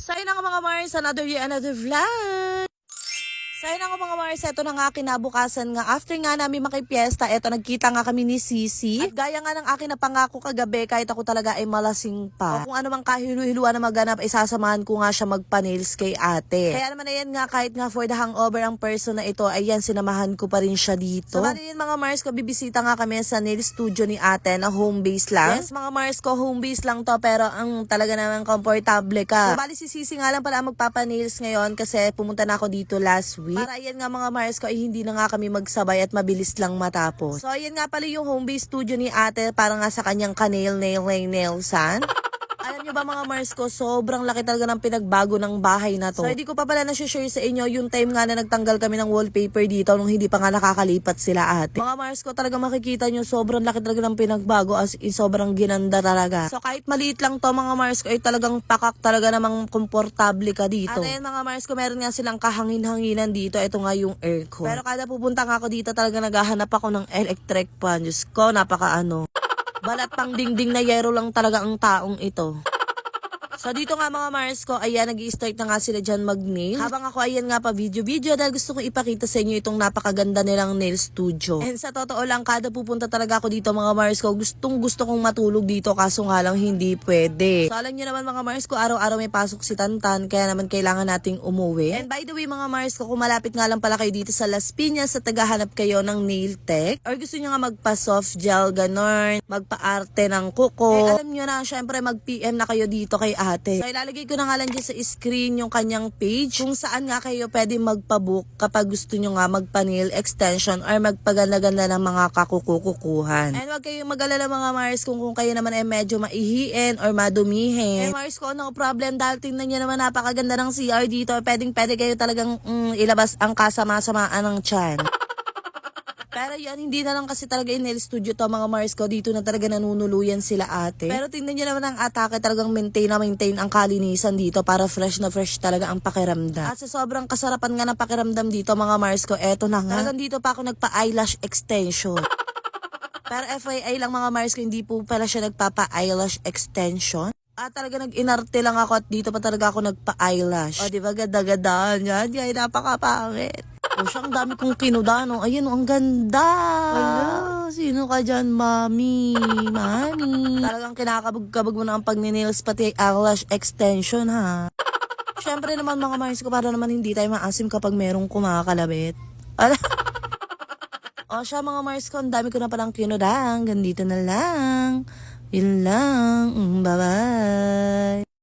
So yun na nga mga Mars, another year, another vlog. So yun na nga mga Mars, eto na nga kinabukasan nga. After nga namin makipiesta, eto nagkita nga kami ni Sisi. At gaya nga ng akin na pangako kagabi, kahit ako talaga ay malasing pa. O kung ano mang kahilu-hiluan na maganap, ay sasamahan ko nga siya magpa-nails kay ate. Kaya naman ayan nga, kahit nga for the hangover ang person na ito, ayan, sinamahan ko pa rin siya dito. So bali yun mga Mars ko, bibisita nga kami sa nail studio ni ate na home base lang. Yes mga Mars ko, home base lang to, pero ang talaga naman komportable ka. So bali si Sisi nga lang pala ang magpapa-nails ngayon kasi pumunta na ako dito last week. Para ayan nga mga Mars ko, ay hindi na nga kami magsabay at mabilis lang matapos. So ayan nga pala yung home base studio ni ate, para nga sa kanyang nailsan. Alam nyo ba mga Mars ko, sobrang laki talaga ng pinagbago ng bahay na to. So hindi ko pa pala na-share sa inyo yung time nga na nagtanggal kami ng wallpaper dito nung hindi pa nga nakakalipat sila ate. Mga Mars ko, talaga makikita nyo, sobrang laki talaga ng pinagbago, as in sobrang ginanda talaga. So kahit maliit lang to mga Mars ko, ay talagang pakak talaga namang komportable ka dito. At ayan mga Mars ko, meron nga silang kahangin-hanginan dito. Ito nga yung aircon. Pero kada pupunta nga ako dito, talaga naghahanap ako ng electric fan. Diyos ko, balat pang dingding na yero lang talaga ang taong ito. So dito nga mga Mars ko, ayan, nag-i-start na nga sila dyan mag-nail. Habang ako ayan nga pa video dahil gusto kong ipakita sa inyo itong napakaganda nilang nail studio. And sa totoo lang, kada pupunta talaga ako dito mga Mars ko, gusto kong matulog dito, kaso nga lang hindi pwede. So alam nyo naman mga Mars ko, araw-araw may pasok si Tantan, kaya naman kailangan nating umuwi. And by the way mga Mars ko, kung malapit nga lang pala kayo dito sa Las Piñas, sa tagahanap kayo ng nail tech, or gusto nyo nga magpa-soft gel, ganon, magpa-arte ng kuko, alam nyo na, syempre mag-PM na kayo dito kay ate. So ilalagay ko na nga lang dyan sa screen yung kanyang page kung saan nga kayo pwede magpabook kapag gusto nyo nga magpa-nail extension or magpaganda-ganda ng mga kakukukuhan. And wag kayong mag-alala mga Mars kung kayo naman ay medyo maihiin or madumihin. Mars ko, no problem, dahil tingnan nyo naman napakaganda ng CR dito. Pwede kayo talagang ilabas ang kasama-samaan ng tiyan. Pero yan, hindi na lang kasi talaga yung nail studio to mga Mars ko. Dito na talaga nanunuluyan sila ate. Pero tingnan nyo naman ang atake, talagang maintain ang kalinisan dito para fresh na fresh talaga ang pakiramdam. At sa sobrang kasarapan nga ng pakiramdam dito mga Mars ko, eto na nga. Talagang dito pa ako nagpa-eyelash extension. Pero FYI lang mga Mars ko, hindi po pala siya nagpapa-eyelash extension. At talaga nag-inarte lang ako at dito pa talaga ako nagpa-eyelash. O diba ganda-ganda yan? Yan, napakapangit. O siya, ang dami kong kinudano. Ayun, ang ganda. Wala, sino ka dyan, mami? Mami. Talagang kinakabog-kabog mo na ang pag-nails pati eyelash extension, ha? Siyempre naman mga Mars ko, para naman hindi tayo maasim kapag merong kumakalabit. O siya mga Mars ko, ang dami ko na palang kinudang. Gandito na lang. Yun lang. Bye-bye.